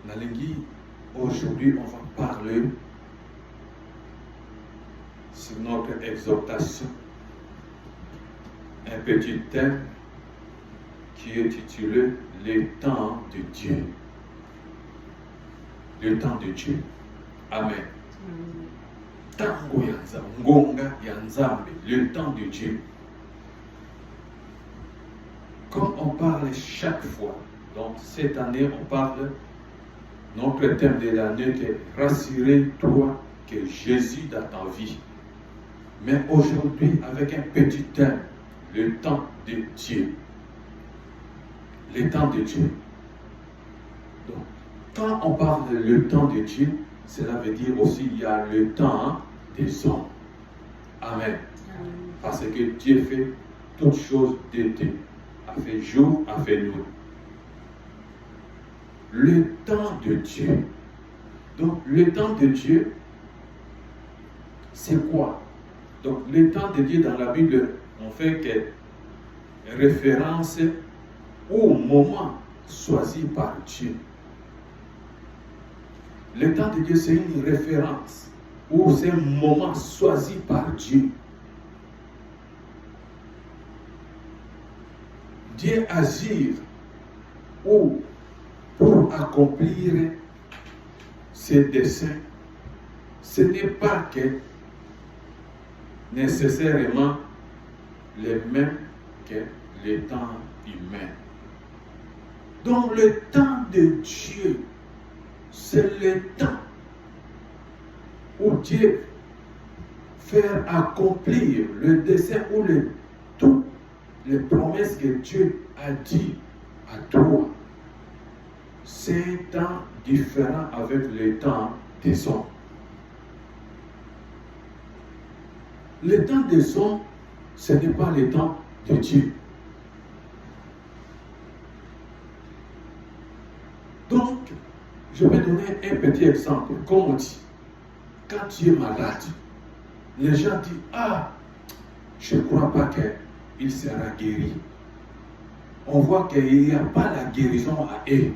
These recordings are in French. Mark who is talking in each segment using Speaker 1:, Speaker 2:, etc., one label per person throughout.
Speaker 1: Nalingui, aujourd'hui, on va parler sur notre exhortation. Un petit thème qui est titulé « Le temps de Dieu ». Le temps de Dieu. Amen. Tango yanza, ngonga yanzambe, le temps de Dieu. Comme on parle chaque fois, donc cette année on parle, notre thème de l'année est « Rassure-toi que Jésus dans ta vie ». Mais aujourd'hui, avec un petit thème, le temps de Dieu. Le temps de Dieu. Donc, quand on parle de le temps de Dieu, cela veut dire aussi qu'il y a le temps des hommes. Amen. Parce que Dieu fait toutes choses d'été. A fait jour, a fait nuit. Le temps de Dieu. Donc, le temps de Dieu, c'est quoi? Donc, le temps de Dieu dans la Bible, on fait que référence au moment choisi par Dieu. Le temps de Dieu, c'est une référence ou c'est un moment choisi par Dieu. Dieu agit ou pour accomplir ses desseins, ce n'est pas que nécessairement les mêmes que le temps humain. Donc le temps de Dieu, c'est le temps où Dieu fait accomplir le dessein ou toutes les promesses que Dieu a dit à toi. C'est un temps différent avec le temps des hommes. Le temps des hommes, ce n'est pas le temps de Dieu. Donc, je vais donner un petit exemple. Comme on dit, quand tu es malade, les gens disent, ah, je ne crois pas qu'il sera guéri. On voit qu'il n'y a pas la guérison à eux.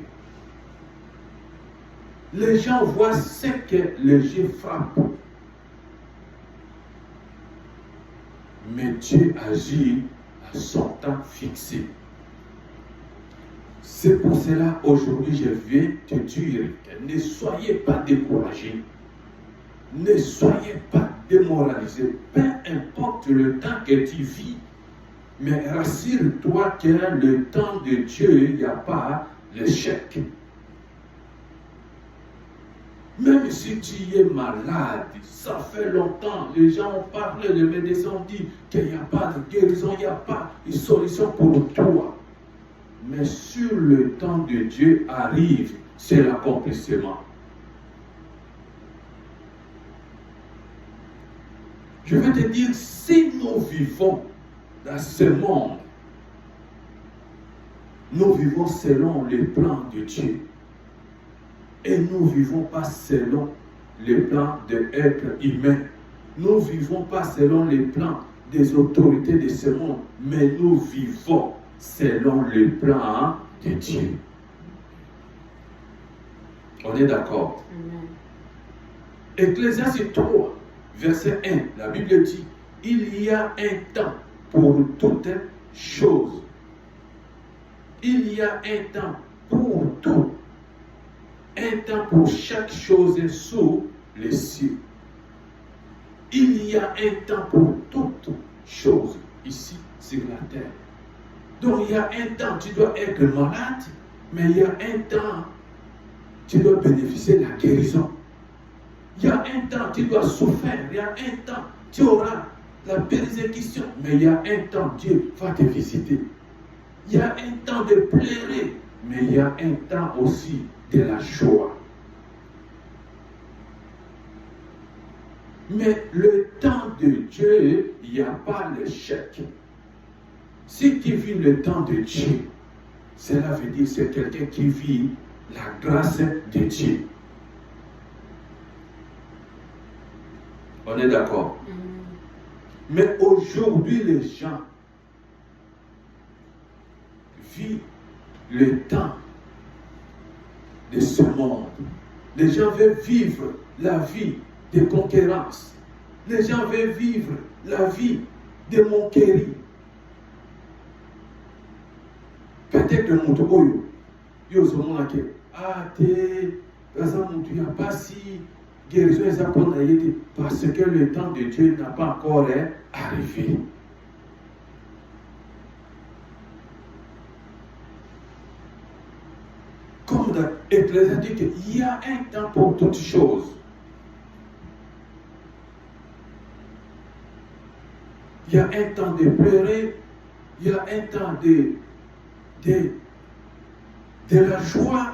Speaker 1: Les gens voient ce que les yeux frappent. Mais Dieu agit à son temps fixé. C'est pour cela, aujourd'hui, je viens te dire que ne soyez pas découragés. Ne soyez pas démoralisés. Peu importe le temps que tu vis, mais rassure-toi que le temps de Dieu, il n'y a pas l'échec. Même si tu es malade, ça fait longtemps, les gens ont parlé, les médecins ont dit qu'il n'y a pas de guérison, il n'y a pas de solution pour toi. Mais sur le temps de Dieu arrive, c'est l'accomplissement. Je vais te dire, si nous vivons dans ce monde, nous vivons selon les plans de Dieu. Et nous ne vivons pas selon les plans de l'être humain. Nous ne vivons pas selon les plans des autorités de ce monde, mais nous vivons selon les plans de Dieu. On est d'accord? Ecclésiaste 3, verset 1, la Bible dit, il y a un temps pour toutes choses. Il y a un temps pour tout. Un temps pour chaque chose sous les cieux. Il y a un temps pour toutes choses ici sur la terre. Donc il y a un temps, tu dois être malade, mais il y a un temps, tu dois bénéficier de la guérison. Il y a un temps, tu dois souffrir. Il y a un temps, tu auras la persécution. Mais il y a un temps, Dieu va te visiter. Il y a un temps de pleurer, mais il y a un temps aussi de la joie. Mais le temps de Dieu, il n'y a pas l'échec. Si tu vis le temps de Dieu, cela veut dire que c'est quelqu'un qui vit la grâce de Dieu. On est d'accord? Mais aujourd'hui, les gens vivent le temps de ce monde. Les gens veulent vivre la vie de conquérance. Les gens veulent vivre la vie de moquerie. Peut-être que mon toyo, yo so mon ake, par exemple, il n'y a pas si guérison est parce que le temps de Dieu n'a pas encore arrivé. Comme dans l'Ecclésiaste dit qu'il y a un temps pour toutes choses. Il y a un temps de pleurer, il y a un temps de la joie,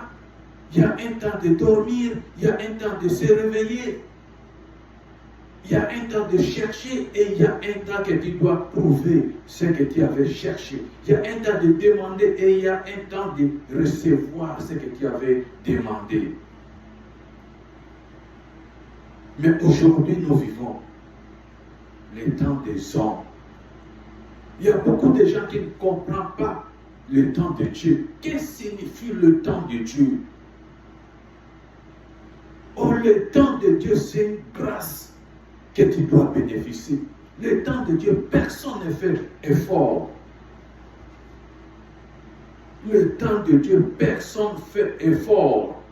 Speaker 1: il y a un temps de dormir, il y a un temps de se réveiller, il y a un temps de chercher et il y a un temps que tu dois prouver ce que tu avais cherché. Il y a un temps de demander et il y a un temps de recevoir ce que tu avais demandé. Mais aujourd'hui, nous vivons les temps des hommes. Il y a beaucoup de gens qui ne comprennent pas le temps de Dieu. Qu'est-ce que signifie le temps de Dieu? Oh, le temps de Dieu, c'est une grâce que tu dois bénéficier. Le temps de Dieu, personne ne fait effort. Le temps de Dieu, personne ne fait effort.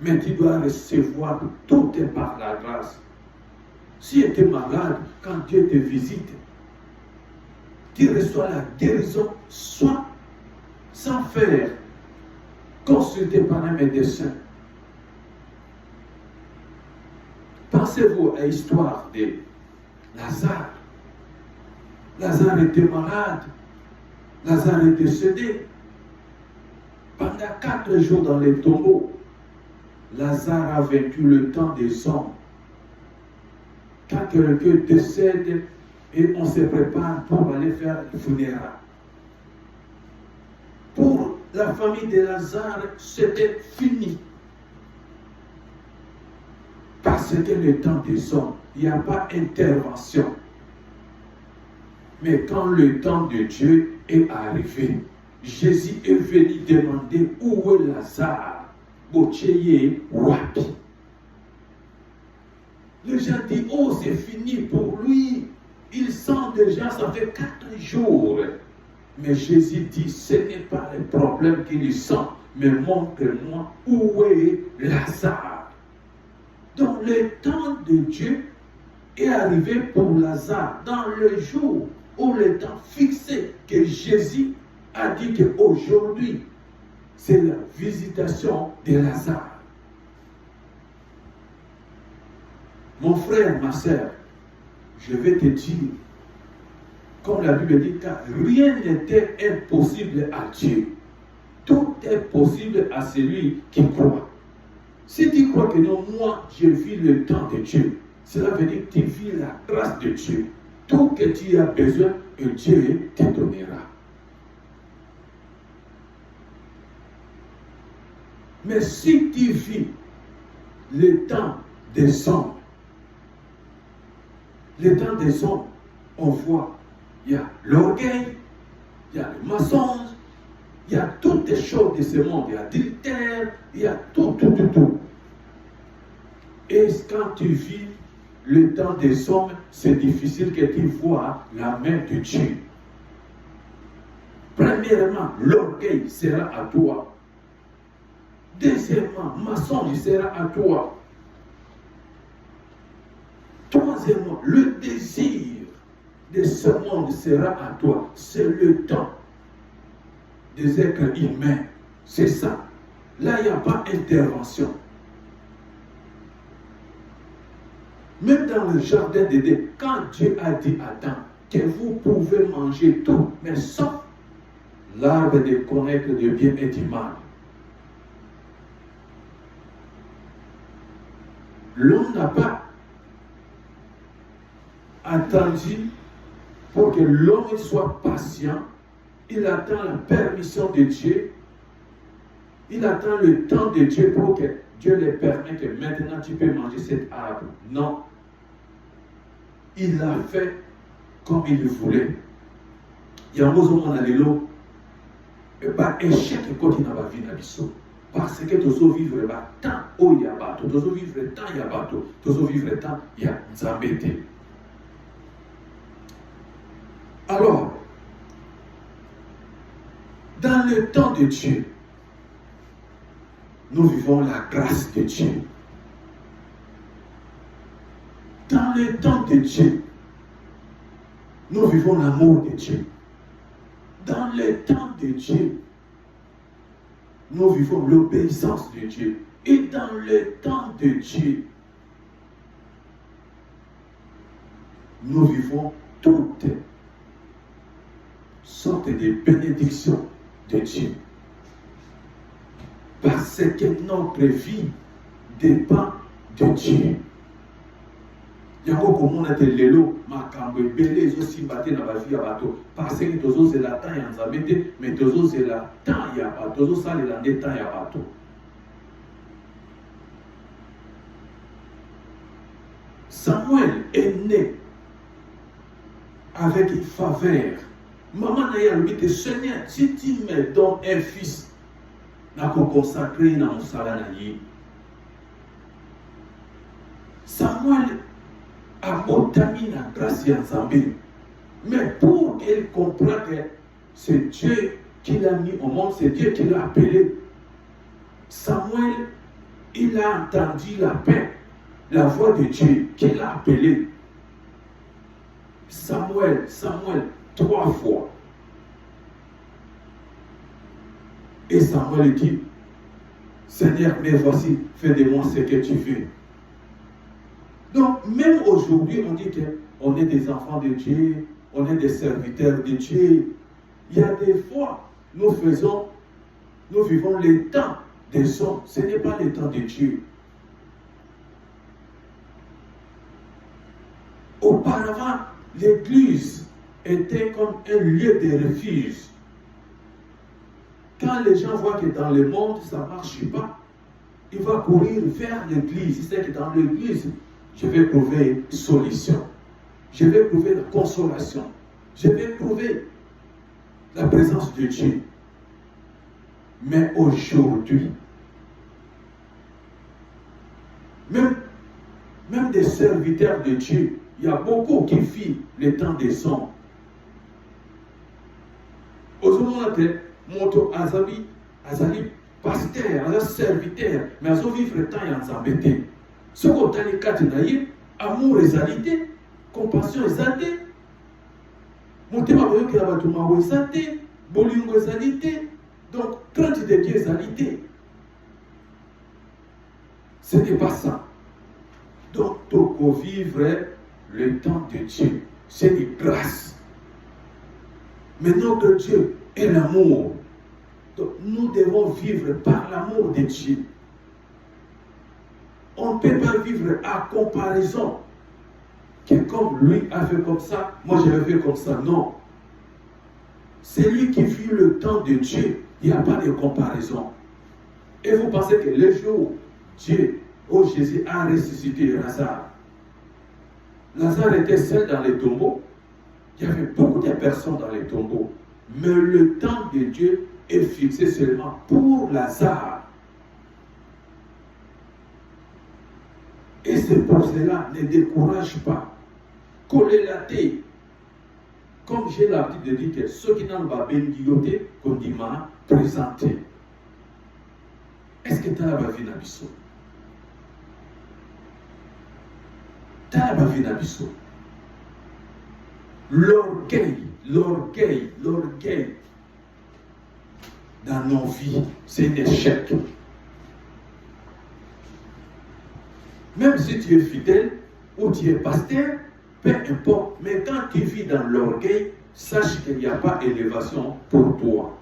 Speaker 1: Mais tu dois recevoir, tout est par la grâce. Si tu es malade, quand Dieu te visite, tu reçois la guérison, soit sans faire consulter par un médecin. Pensez-vous à l'histoire de Lazare. Lazare était malade. Lazare est décédé. Pendant 4 jours dans les tombeaux, Lazare a vaincu le temps des hommes. Quand quelqu'un décède et on se prépare pour aller faire le funérail. Pour la famille de Lazare, c'était fini. Parce que le temps des hommes, il n'y a pas d'intervention. Mais quand le temps de Dieu est arrivé, Jésus est venu demander où est Lazare, Bocheye Wapi. Les gens disent, oh c'est fini pour lui. Il sent déjà, ça fait 4 jours. Mais Jésus dit, ce n'est pas le problème qu'il sent, mais montre-moi où est Lazare. Donc le temps de Dieu est arrivé pour Lazare dans le jour où le temps fixé que Jésus a dit qu'aujourd'hui, c'est la visitation de Lazare. Mon frère, ma soeur, je vais te dire, comme la Bible dit, car rien n'était impossible à Dieu. Tout est possible à celui qui croit. Si tu crois que non, moi, je vis le temps de Dieu, cela veut dire que tu vis la grâce de Dieu. Tout que tu as besoin, Dieu te donnera. Mais si tu vis le temps des hommes, le temps des hommes, on voit, il y a l'orgueil, il y a le mensonge, il y a toutes les choses de ce monde, il y a l'adultère, il y a tout. Et quand tu vis le temps des hommes, c'est difficile que tu vois la main de Dieu. Premièrement, l'orgueil sera à toi. Deuxièmement, mensonge sera à toi. Troisièmement, le désir de ce monde sera à toi. C'est le temps des êtres humains. C'est ça. Là, il n'y a pas d'intervention. Même dans le jardin d'Éden, quand Dieu a dit à Adam que vous pouvez manger tout, mais sauf l'arbre de connaître le bien et du mal. L'homme n'a pas attendu pour que l'homme soit patient. Il attend la permission de Dieu. Il attend le temps de Dieu pour que Dieu lui permette que maintenant tu peux manger cet arbre. Non. Il l'a fait comme il le voulait. Il y a un moment dans l'eau. Et pas échec quand il n'a pas vu la biseau. Parce que tu vivre le temps où il y a bateau, tu vivre le temps il y a bateau, tu vivre le temps il y a Nzambete. Alors, dans le temps de Dieu, nous vivons la grâce de Dieu. Dans le temps de Dieu, nous vivons l'amour de Dieu. Dans le temps de Dieu, nous vivons l'obéissance de Dieu. Et dans le temps de Dieu, nous vivons toutes sortes de bénédictions de Dieu. Parce que notre vie dépend de Dieu. Yango komona te lelo makambo ebele ezosimbate na bavi ya bato parce que tozozela temps ya Nzambe te mais tozozela temps ya bato tozosalela nde temps ya bato. Samuel est né avec une faveur. Maman n'a pas dit, Seigneur, si tu me donnes un fils, n'a pas consacré dans mon salaire. Samuel a obtenu la grâce de Nzambe. Mais pour qu'il comprenne que c'est Dieu qui l'a mis au monde, c'est Dieu qui l'a appelé. Samuel, il a entendu la paix, la voix de Dieu qui l'a appelé. Samuel, 3 fois. Et Samuel dit, Seigneur, mais voici, fais de moi ce que tu veux. Donc, même aujourd'hui, on dit qu'on est des enfants de Dieu, on est des serviteurs de Dieu. Il y a des fois, nous vivons le temps des hommes, ce n'est pas le temps de Dieu. Auparavant, l'église était comme un lieu de refuge. Quand les gens voient que dans le monde, ça ne marche pas, ils vont courir vers l'église. Ils savent que dans l'église, je vais trouver une solution. Je vais trouver la consolation. Je vais trouver la présence de Dieu. Mais aujourd'hui, même des serviteurs de Dieu, il y a beaucoup qui vivent le temps des hommes. Aujourd'hui, moto azali pasteur, azali serviteur, mais azo vivre le temps ya Nzambe te. Ce qu'on t'a dit kati na ye, amour ezali te, compassion ezali te, motema boyoki na bato mawo ezali te, bolingo ezali te, donc crainte de Dieu ezali te. Ce n'est pas ça. Donc, pour vivre le temps de Dieu, c'est une grâce. Mais notre Dieu est l'amour. Donc, nous devons vivre par l'amour de Dieu. On ne peut pas vivre à comparaison. Que comme lui a fait comme ça, moi je vais faire comme ça. Non. C'est lui qui vit le temps de Dieu. Il n'y a pas de comparaison. Et vous pensez que le jour où Jésus a ressuscité Lazare, Lazare était seul dans les tombeaux. Il y avait beaucoup de personnes dans les tombeaux. Mais le temps de Dieu est fixé seulement pour Lazare. Et c'est pour cela, ne décourage pas. Coller la tête. Comme j'ai l'habitude de dire que ceux qui n'ont pas bénignoté, qu'on dit m'a présenté. Est-ce que tu as la vie d'abisso? Tu as la vie d'abisso. L'orgueil dans nos vies, c'est un échec. Même si tu es fidèle ou tu es pasteur, peu importe, mais quand tu vis dans l'orgueil, sache qu'il n'y a pas d'élévation pour toi.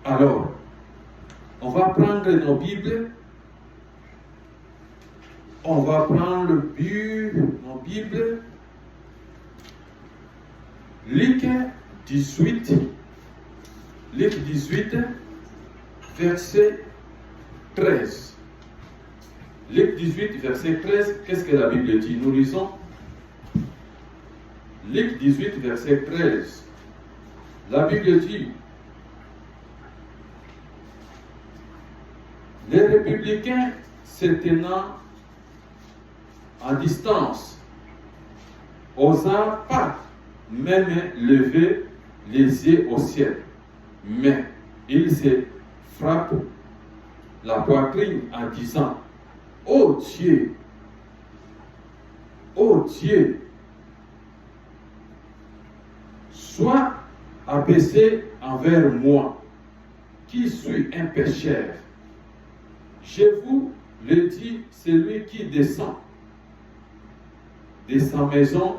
Speaker 1: Alors, on va prendre nos Bibles. On va prendre nos Bibles. Luc 18, verset 13. Luc 18, verset 13, qu'est-ce que la Bible dit? Nous lisons. Luc 18, verset 13. La Bible dit, Les républicains se tenant en distance, osant pas même lever les yeux au ciel, mais ils se frappent la poitrine en disant: ô Dieu, sois abaissé envers moi, qui suis un pécheur. Je vous le dis, celui qui descend de sa maison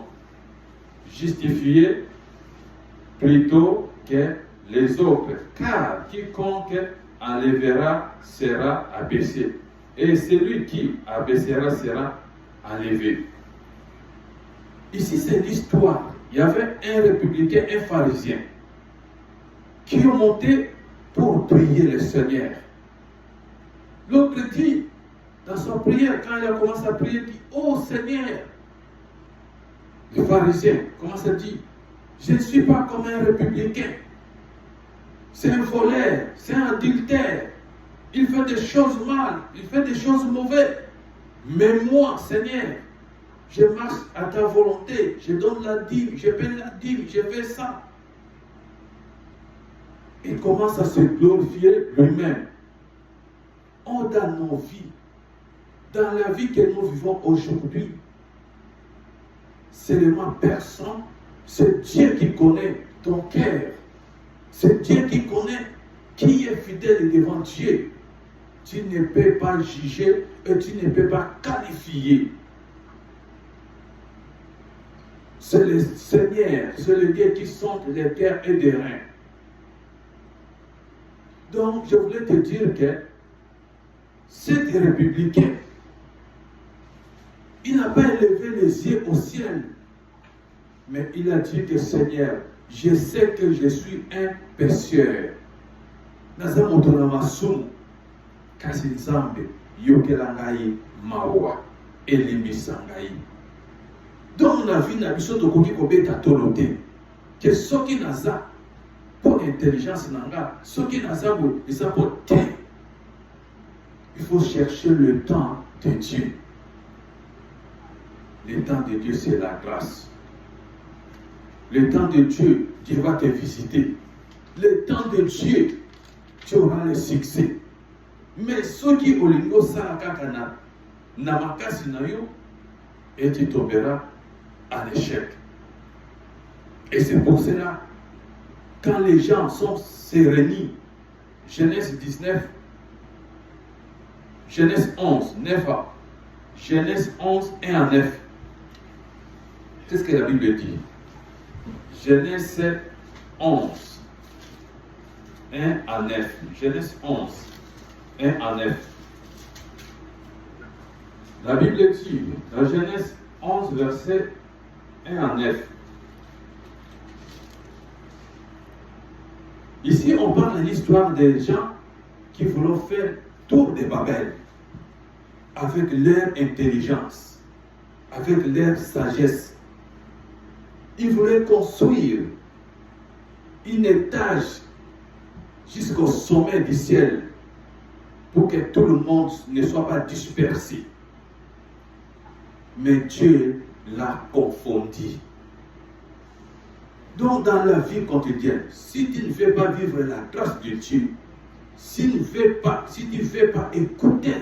Speaker 1: justifié plutôt que les autres, car quiconque enlèvera sera abaissé, et celui qui abaissera sera enlevé. Ici, c'est l'histoire. Il y avait un républicain, un pharisien, qui est monté pour prier le Seigneur. L'autre dit, dans sa prière, quand il a commencé à prier, il dit: ô Seigneur, le pharisien commence à dire: je ne suis pas comme un républicain. C'est un voleur, c'est un adultère. Il fait des choses mal, il fait des choses mauvaises. Mais moi, Seigneur, je marche à ta volonté, je donne la dîme, je paie la dîme, je fais ça. Il commence à se glorifier lui-même. Dans nos vies, dans la vie que nous vivons aujourd'hui, seulement personne, c'est Dieu qui connaît ton cœur. C'est Dieu qui connaît qui est fidèle devant Dieu. Tu ne peux pas juger et tu ne peux pas qualifier. C'est le Seigneur, c'est le Dieu qui sonde les cœurs et les reins. Donc, je voulais te dire que cet républicain, il n'a pas élevé les yeux au ciel, mais il a dit que Seigneur, je sais que je suis un pécheur. Nazamotonamasun, Kasinzambe, Yokelangai, Mawa, Elimisangai. Donc, la vie n'a pas de côté comme Katoloté. Que ce qui n'a pas pour intelligence, ce qui n'a pas pour terre. Il faut chercher le temps de Dieu. Le temps de Dieu, c'est la grâce. Le temps de Dieu, Dieu va te visiter. Le temps de Dieu, tu auras le succès. Mais ceux qui ont le salakakana, namakasi nayo, et tu tomberas en échec. Et c'est pour cela, quand les gens sont réunis, Genèse 19, Genèse 11, 9a, Genèse 11, 1 à 9. Qu'est-ce que la Bible dit? Genèse 11, 1 à 9. Genèse 11, 1 à 9. La Bible dit, dans Genèse 11, verset 1 à 9. Ici, on parle de l'histoire des gens qui voulaient faire tour de Babel avec leur intelligence, avec leur sagesse. Ils voulaient construire un étage jusqu'au sommet du ciel pour que tout le monde ne soit pas dispersé. Mais Dieu l'a confondu. Donc, dans la vie quotidienne, si tu ne fais pas vivre la grâce de Dieu, si tu ne fais pas écouter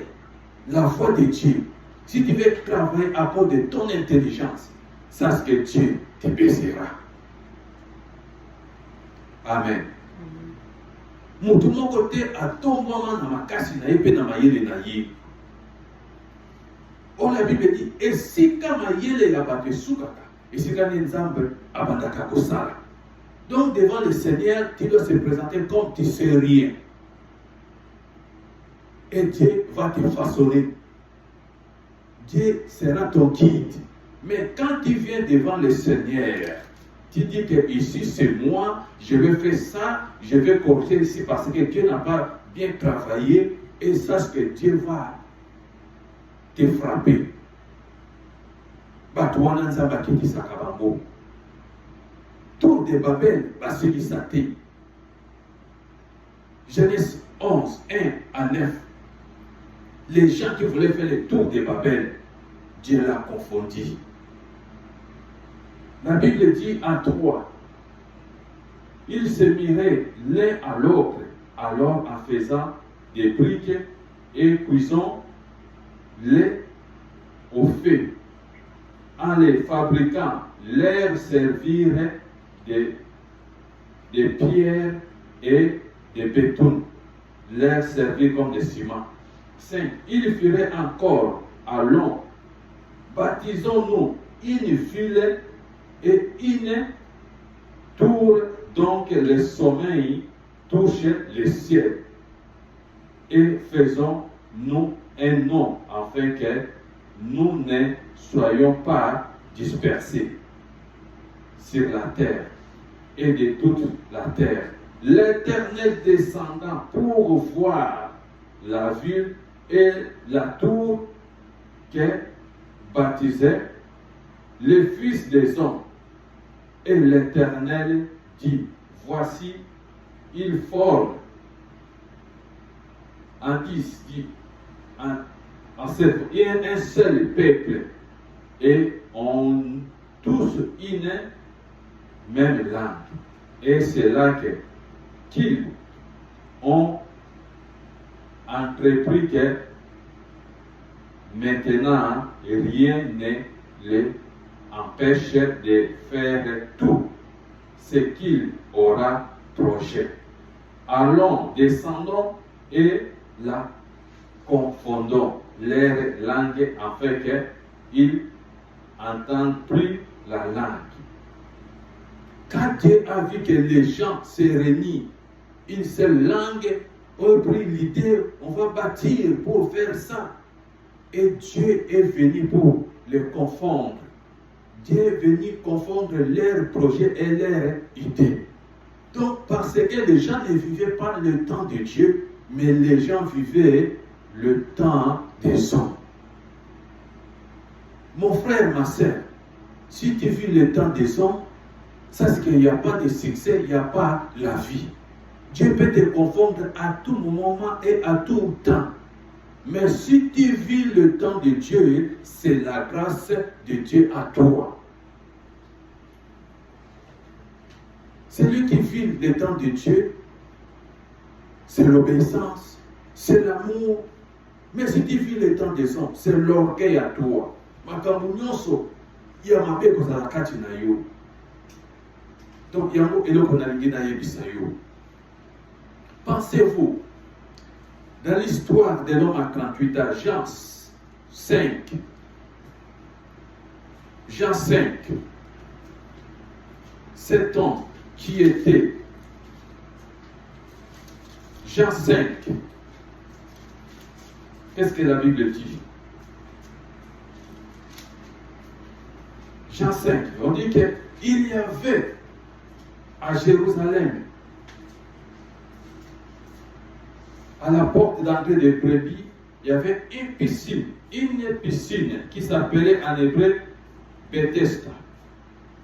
Speaker 1: la voix de Dieu, si tu veux travailler à cause de ton intelligence, sache que Dieu te baissera. Amen. Mon tout mon côté, à ton moment, dans ma casse, il n'y a pas de on la Bible dit, et si kama yele la bate soukaka, et si kama nzambe abandaka kosala. Donc devant le Seigneur, tu dois se présenter comme tu sais rien. Et Dieu va te façonner. Dieu sera ton guide. Mais quand tu viens devant le Seigneur, tu dis que ici c'est moi, je vais faire ça, je vais corriger ici parce que Dieu n'a pas bien travaillé, et sache que Dieu va te frapper. Batouana nzamba kiti sakabango. Tour de Babel, basili sate. Genèse 11, 1 à 9. Les gens qui voulaient faire le tour de Babel, Dieu l'a confondu. La Bible dit en 3, ils se miraient l'un à l'autre, alors en faisant des briques et cuisons-les au feu. En les fabriquant, leur serviraient des pierres et des bétons, leur servir comme des ciments. 5. Ils feraient encore, allons, baptisons-nous une ville et une tour, donc le sommeil touche le ciel, et faisons-nous un nom, afin que nous ne soyons pas dispersés sur la terre et de toute la terre. L'Éternel descendant pour voir la ville et la tour que baptisaient les fils des hommes. Et l'Éternel dit, voici, ils forment un seul peuple, et ont tous une même langue. Et c'est là qu'ils ont entrepris que maintenant rien ne les empêche de faire tout ce qu'il aura projeté. Allons, descendons et la confondons leur langue afin qu'ils n'entendent plus la langue. Quand Dieu a vu que les gens se réunissent, une seule langue, on a pris l'idée, on va bâtir pour faire ça. Et Dieu est venu pour les confondre. Dieu est venu confondre leurs projets et leurs idées. Donc, parce que les gens ne vivaient pas le temps de Dieu, mais les gens vivaient le temps des hommes. Mon frère, ma soeur, si tu vis le temps des hommes, ça c'est qu'il n'y a pas de succès, il n'y a pas la vie. Dieu peut te confondre à tout moment et à tout temps. Mais si tu vis le temps de Dieu, c'est la grâce de Dieu à toi. Celui qui vit le temps de Dieu, c'est l'obéissance, c'est l'amour. Mais si tu vis le temps des hommes, c'est l'orgueil à toi. Donc, pensez-vous, dans l'histoire de l'homme à 38 ans, Jean 5, cet homme qui était, Jean 5, qu'est-ce que la Bible dit? Jean 5, on dit qu'il y avait à Jérusalem, à la porte d'entrée des brebis, il y avait une piscine qui s'appelait en hébreu Bethesda.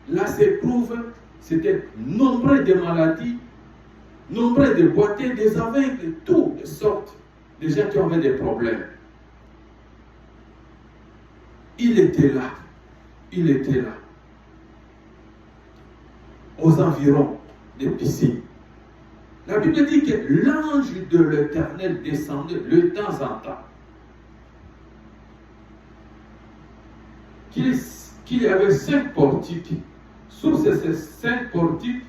Speaker 1: Là se trouve, c'était nombre de maladies, nombre de boiteux, des aveugles, toutes sortes de gens qui avaient des problèmes. Il était là, aux environs des piscines. La Bible dit que l'ange de l'Éternel descendait de temps en temps. Qu'il y avait 5 portiques. Sous ces 5 portiques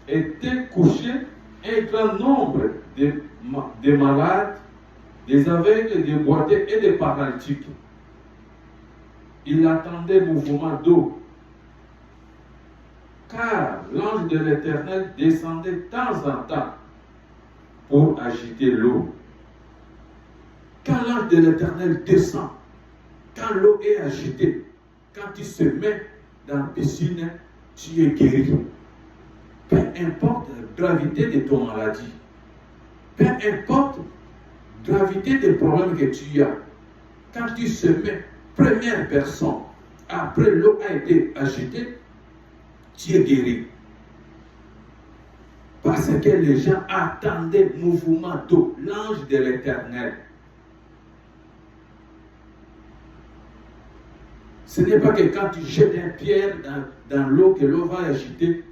Speaker 1: étaient couchés un grand nombre de malades, des aveugles, des boiteux et des paralytiques. Il attendait mouvement d'eau, car l'ange de l'Éternel descendait de temps en temps pour agiter l'eau. Quand l'ange de l'Éternel descend, quand l'eau est agitée, quand tu se mets dans la piscine, tu es guéri. Peu importe la gravité de ton maladie, peu importe la gravité des problèmes que tu as, quand tu se mets, première personne, après l'eau a été agitée, tu es guéri. Parce que les gens attendaient le mouvement d'eau, l'ange de l'Éternel. Ce n'est pas que quand tu jettes une pierre dans l'eau, que l'eau va agiter,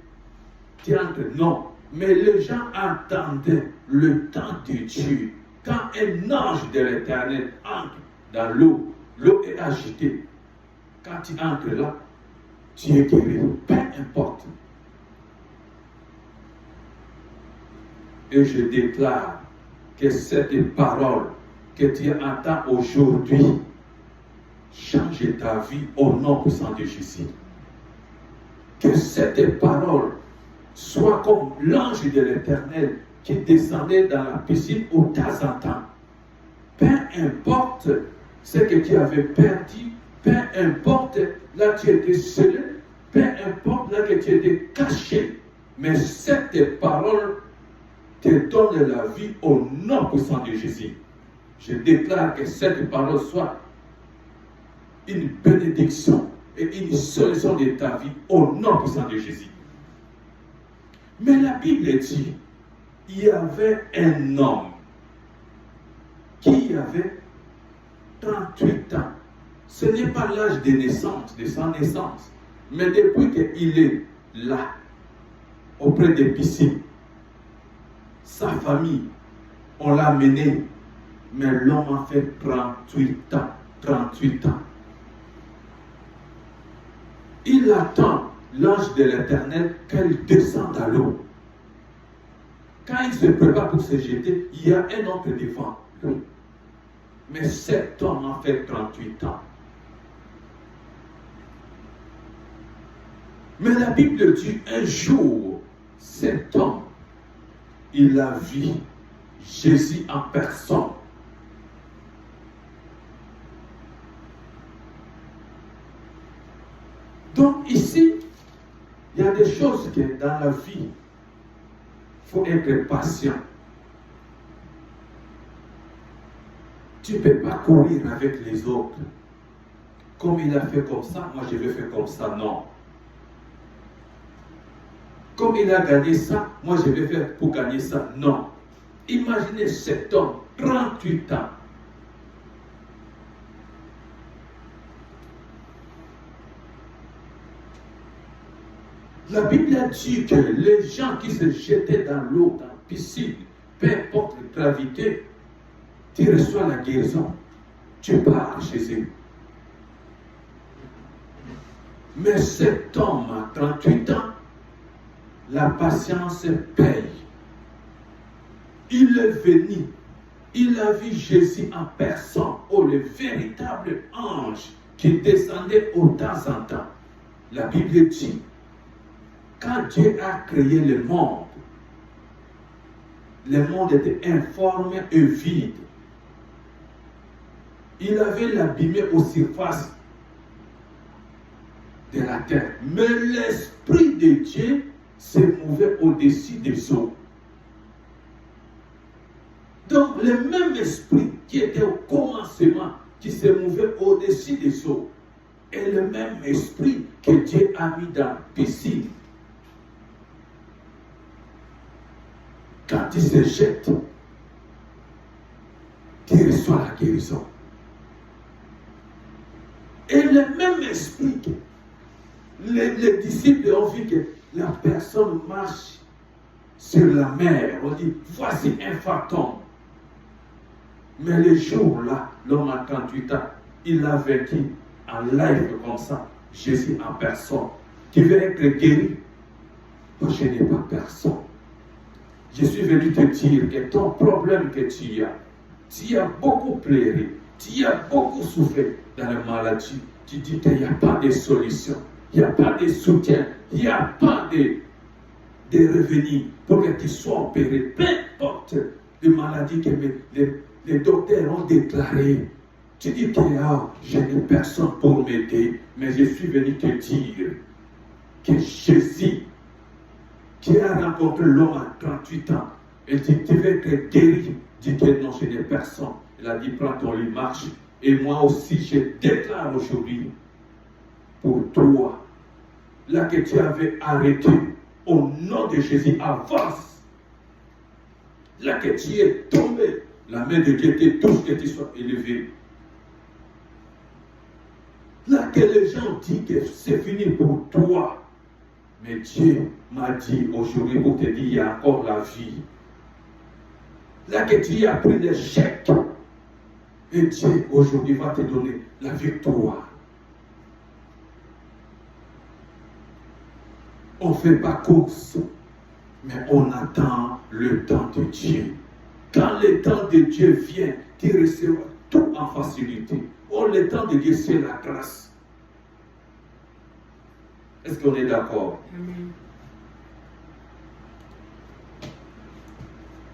Speaker 1: tu entres. Non. Mais les gens attendaient le temps de Dieu. Quand un ange de l'Éternel entre dans l'eau, l'eau est agitée. Quand tu entres là, tu es guéri. Peu importe. Et je déclare que cette parole que tu entends aujourd'hui change ta vie au nom puissant de Jésus. Que cette parole soit comme l'ange de l'Éternel qui descendait dans la piscine au temps en temps. Peu importe ce que tu avais perdu, peu importe là tu étais scellé, peu importe là que tu étais caché, mais cette parole te donne la vie au nom puissant de Jésus. Je déclare que cette parole soit une bénédiction et une solution de ta vie au nom puissant de Jésus. Mais la Bible dit, il y avait un homme qui avait 38 ans. Ce n'est pas l'âge de naissance, de sa naissance, mais depuis qu'il est là, auprès des piscines, sa famille, on l'a mené, mais l'homme a fait 38 ans. 38 ans. Il attend l'ange de l'Éternel qu'elle descende à l'eau. Quand il se prépare pour se jeter, il y a un autre devant lui. Mais cet homme a fait 38 ans. Mais la Bible dit un jour, cet homme, il a vu Jésus en personne. Donc ici, il y a des choses que dans la vie, il faut être patient. Tu ne peux pas courir avec les autres. Comme il a fait comme ça, moi je vais faire comme ça. Non. Comme il a gagné ça, moi je vais faire pour gagner ça. Non. Imaginez cet homme, 38 ans. La Bible a dit que les gens qui se jetaient dans l'eau, dans la piscine, peu importe la gravité, tu reçois la guérison. Tu pars chez eux. Mais cet homme à 38 ans, la patience paye. Il est venu, il a vu Jésus en personne, le véritable ange qui descendait de temps en temps. La Bible dit, quand Dieu a créé le monde était informe et vide. Il avait l'abîmé aux surfaces de la terre. Mais l'Esprit de Dieu se mouvait au-dessus des eaux. Donc le même esprit qui était au commencement, qui se mouvait au-dessus des eaux, est le même esprit que Dieu a mis dans la piscine. Quand il se jette, il reçoit la guérison. Et le même esprit que les disciples ont vu que la personne marche sur la mer. On dit, voici un fantôme. Mais le jour-là, l'homme à 38 ans, il a vécu en live comme ça, Jésus en personne, qui veut être guéri. Moi, je n'ai pas personne. Je suis venu te dire que ton problème que tu as beaucoup pleuré, tu as beaucoup souffert dans la maladie. Tu dis qu'il n'y a pas de solution, il n'y a pas de soutien, il n'y a pas de revenus pour que tu sois opéré. Peu importe les maladies que les docteurs ont déclarées. Tu dis que je n'ai personne pour m'aider, mais je suis venu te dire que Jésus, qui a rencontré l'homme à 38 ans, et dit, tu veux être guéri, dit que non, je n'ai personne. Il a dit, prends ton lit, marche. Et moi aussi, je déclare aujourd'hui pour toi, là que tu avais arrêté, au nom de Jésus, avance. Là que tu es tombé, la main de Dieu te touche, que tu sois élevé. Là que les gens disent que c'est fini pour toi, mais Dieu m'a dit aujourd'hui pour te dire il y a encore la vie. Là que tu as pris l'échec, et Dieu aujourd'hui va te donner la victoire. On ne fait pas course, mais on attend le temps de Dieu. Quand le temps de Dieu vient, tu recevras tout en facilité. Oh, le temps de Dieu, c'est la grâce. Est-ce qu'on est d'accord?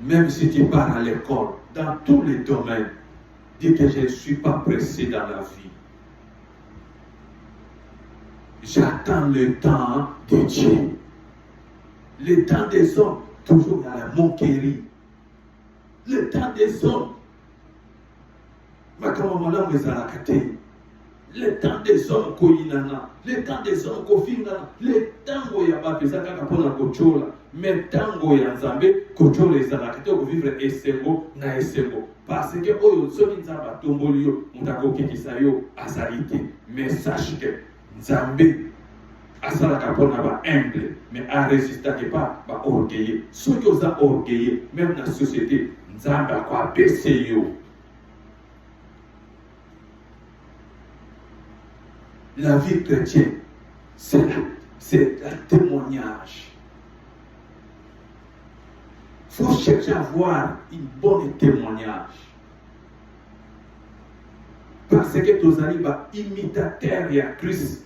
Speaker 1: Même si tu pars à l'école, dans tous les domaines, dis que je ne suis pas pressé dans la vie. J'attends le temps de Dieu. Le temps des hommes, toujours dans la moquerie. Le temps des hommes, le temps des hommes koyinana, le temps des hommes kofingana, le temps où il y a pas de ça pour la kochola, mais tango ya nzambe kochola ezalaka te ko vivre esengo na esengo parce que oyo soki nzamba tomboli yo mutako kikisa yo azalite, mais sache que nzambe asalaka mpona ba humble mais a résistaka pas ba orgueilleux. Soki oza orgueilleux même na société nzambe akoabaisse yo. La vie chrétienne, c'est un témoignage. Il faut chercher à avoir une bonne témoignage. Parce que tu as imitateur de Christ.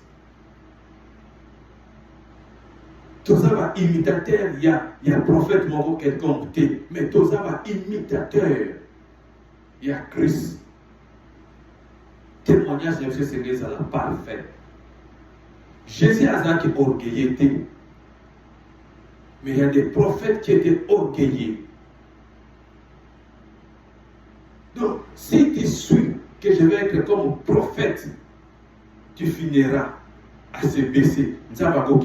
Speaker 1: Tu as imitateur, il y a prophète moro quelconque, mais tu as imitateur, il y a Christ. Témoignage de Jésus, c'est la parfait. Jésus a été orgueilleux, mais il y a des prophètes qui étaient orgueilleux. Donc, si tu suis que je vais être comme prophète, tu finiras à se baisser. Nous allons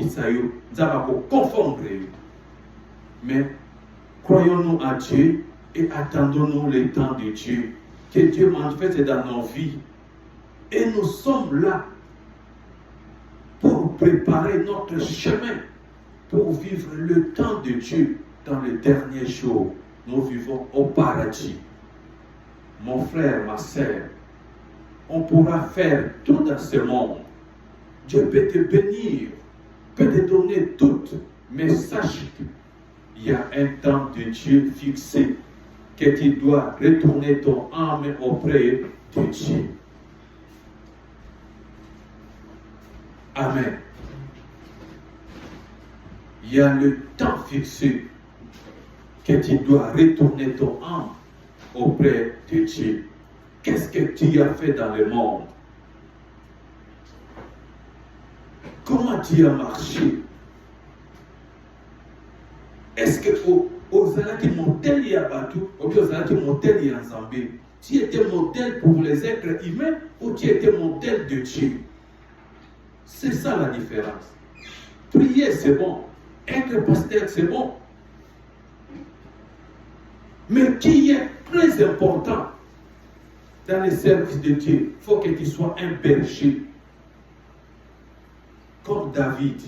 Speaker 1: confondre. Mais croyons-nous à Dieu et attendons-nous le temps de Dieu. Que Dieu manifeste dans nos vies. Et nous sommes là pour préparer notre chemin, pour vivre le temps de Dieu dans les derniers jours. Nous vivons au paradis. Mon frère, ma sœur, on pourra faire tout dans ce monde. Dieu peut te bénir, peut te donner tout, mais sache qu'il y a un temps de Dieu fixé, que tu dois retourner ton âme auprès de Dieu. Amen. Il y a le temps fixé que tu dois retourner ton âme auprès de Dieu. Qu'est-ce que tu as fait dans le monde? Comment tu as marché? Est-ce que aux alaki modèle y a battu ou bien aux alaki modèle y a ensemble? Tu étais modèle pour les êtres humains ou tu étais modèle de Dieu? C'est ça la différence. Prier, c'est bon. Être pasteur, c'est bon. Mais qui est très important dans les services de Dieu, il faut que tu sois un berger. Comme David,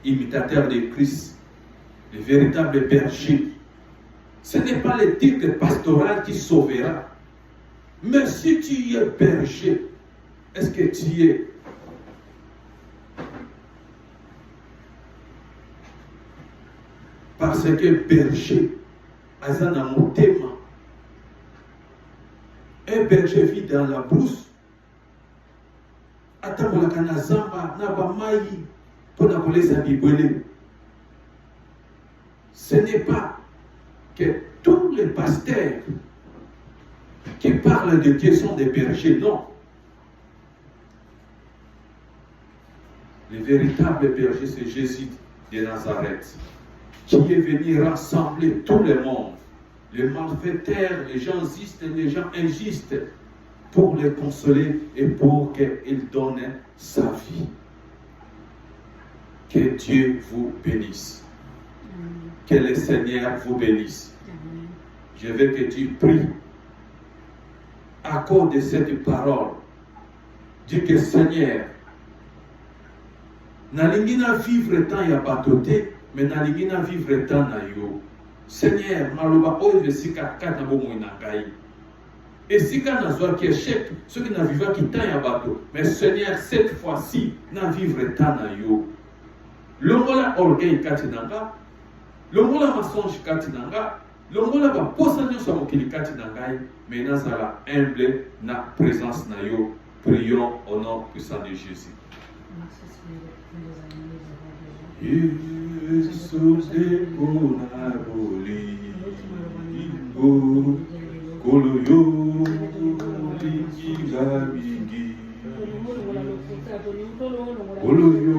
Speaker 1: imitateur de Christ, le véritable berger. Ce n'est pas le titre pastoral qui sauvera. Mais si tu es berger, est-ce que tu es parce que berger, azana motema. Un berger vit dans la brousse. Atabolaka na zamba na bamai pona kolesa bibwele. Ce n'est pas que tous les pasteurs qui parlent de Dieu sont des bergers, non. Le véritable berger, c'est Jésus de Nazareth, qui est venu rassembler tout le monde, les malfaiteurs, les gens justes, les gens injustes, pour les consoler et pour qu'ils donnent sa vie. Que Dieu vous bénisse. Que le Seigneur vous bénisse. Je veux que tu pries à cause de cette parole. Dis que Seigneur, nalingi na vivre tant ya batoté, mais nalingi na vivre tant na yo. Seigneur, maloba oyo esika kata bomoi na ngai. Esika nazwa ki échec, ceux qui na vivre qui tant ya bato, mais Seigneur, cette fois-ci, na vivre tant na yo. Longola orgueil kati nanga, longola mensonge kati nanga, longola ba posa nyonso ya mokili kati na ngai, mais nazala humble na présence na yo. Prions au nom puissant de Jésus. Jesus de Konaboli, Koloyo, Ligabigi, Koloyo,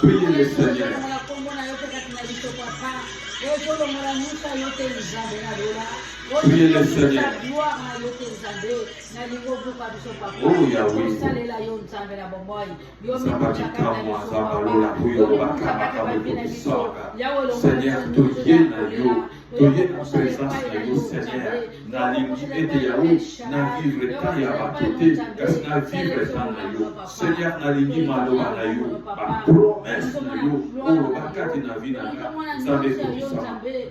Speaker 1: priez le Seigneur. Priez le Seigneur. Oh Yahweh. Seigneur, tu viens à yo. Tu viens en présence de yo, Seigneur. Na limite de Yahweh, na vivre tant ya batoté, car na vivre tant na yo. Seigneur, na limite maloa na yo, ba promesse na yo, oh bakati na vie na nga, zabe kobisa.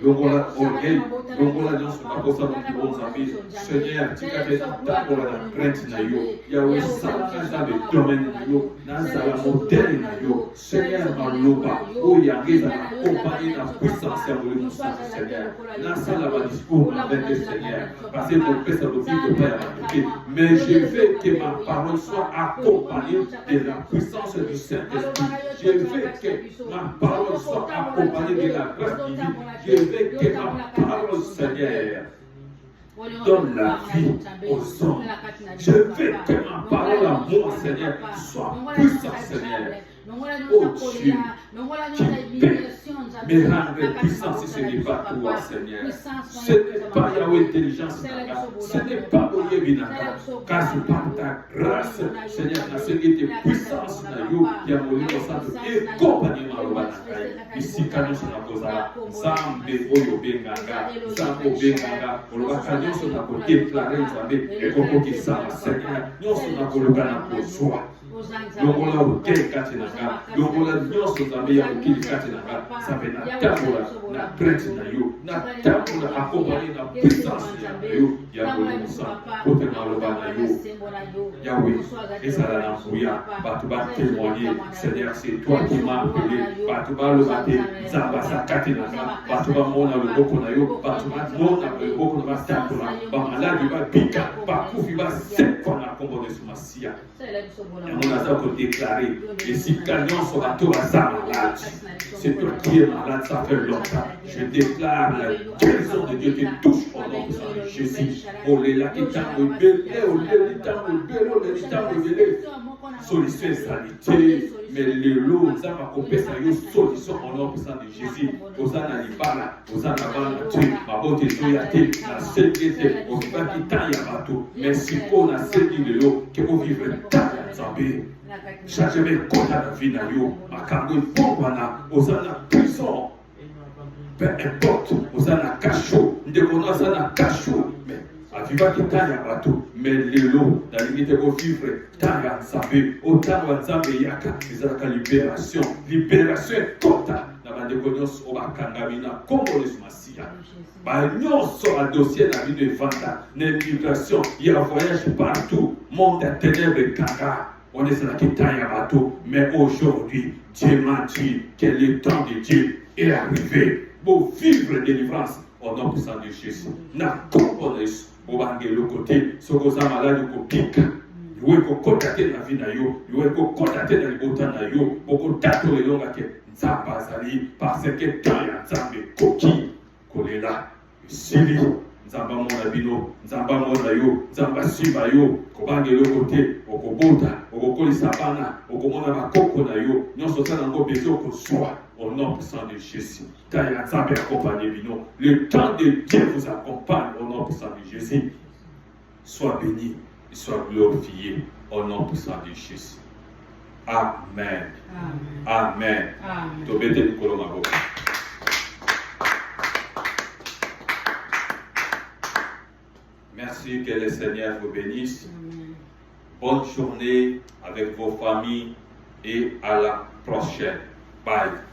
Speaker 1: Longola orgueil, longola nyonso bakosa moki bon zabe. Seigneur, tika te tabola na crainte na yo. Yahweh salaka zabe domaine na yo, na zala modèle na yo. Seigneur, maloba, oh yange zala accompagné na puissance ya molimo sa Seigneur. Là, ça là va discours avec le Seigneur. Parce que mon Père, ça ne vit pas à mais je veux que ma parole soit accompagnée de la puissance du Saint-Esprit. Je veux que ma parole soit accompagnée de la grâce divine. Je veux que ma parole, Seigneur, donne la vie aux hommes. Je veux que ma parole à moi, Seigneur, soit puissante, Seigneur. Oh Dieu, qui peut me rendre puissant si ce n'est pas toi, Seigneur. Ce n'est pas Yahweh intelligence, ce n'est pas Oye Binaka, car c'est par ta grâce, Seigneur, la seule puissance, qui a mouru au centre et compagnie Marobanaka. Ici, quand nous sommes à Kozala, Zambe Oyo Benganga, Zambo Benganga, Olobakanya sont à côté, déclarer Zambe, et Koko qui s'en Seigneur, nous sommes à Kologana pour soi. Longola okei kati nanga, longola nyonso nzambe ya mokili kati nanga, nzambe na tambola na crainte na yo, na tambola accompagné na puissance na yo, ya kolimosa, kote maloba na yo, Yahweh, ezala na mbuya, bato ba témoigner, Seigneur, c'est toi qui m'as appelé, bato ba loba te, nzamba sa kati nanga, bato ba mona loboko na yo, bato ba mona loboko na ba tambola, ba maladi ba bika, ba kufi ba sekwa na kombo de sumasia. On a ça déclaré. Et si gagnant son bateau à sa malade, c'est toi qui es malade, ça fait longtemps. Je déclare la guérison de Dieu qui touche au nom de Jésus. Oh, les là qui t'ont rebellé, oh, les t'ont rebellé. Solution et sanité, mais les lots, ça va couper ça, une solution au nom de Jésus. Osana Libala, Osana Bana, ma beauté, Zoyate, la sécurité, au va qui taille à bateau. Mais si on a séduit de l'eau, que vous vivez dans la Zambie. Chaque côté de la vie, ma cargo Bobana, Osana prison. Peu importe, Osana cachot, Osana cachot. Mais à vivre qui taille à bateau, mais les lots, la limite de vivre, taille à Zambie, autant à Zambie, Yaka, ils ont la libération. Libération est totale. De connaissance au Bakangamina, comme on est Massia. Nous sommes un dossier de la vie de Vanda, l'immigration, il y a un voyage partout, monde à ténèbres et Kanga. On est sur la Kitaïa bateau, mais aujourd'hui, Dieu m'a dit que le temps de Dieu est arrivé pour vivre la délivrance au nom puissant de Jésus. Na componence, au Bangelo côté, ce que ça malade au pique. Vous pouvez contacter la vie na yo, vous pouvez contacter la liberté na yo, vous pouvez contacter les longs à Nzamba Zali, parce que tant ya Nzambe koki, kolela, sili, Nzamba Monabino, Nzamba Monayo, Nzamba Sibayo, Kobangelo côté, Okobota, Okokoli Sabana, Okomona Bakoko na yo, non sotana ngo bezo ko soa, au au nom puissant de Jésus. Le temps de Dieu vous accompagne au nom puissant de Jésus. Sois béni et sois glorifié au nom puissant de Jésus. Amen. Amen. Amen. Merci, que le Seigneur vous bénisse. Amen. Bonne journée avec vos familles et à la prochaine. Bye.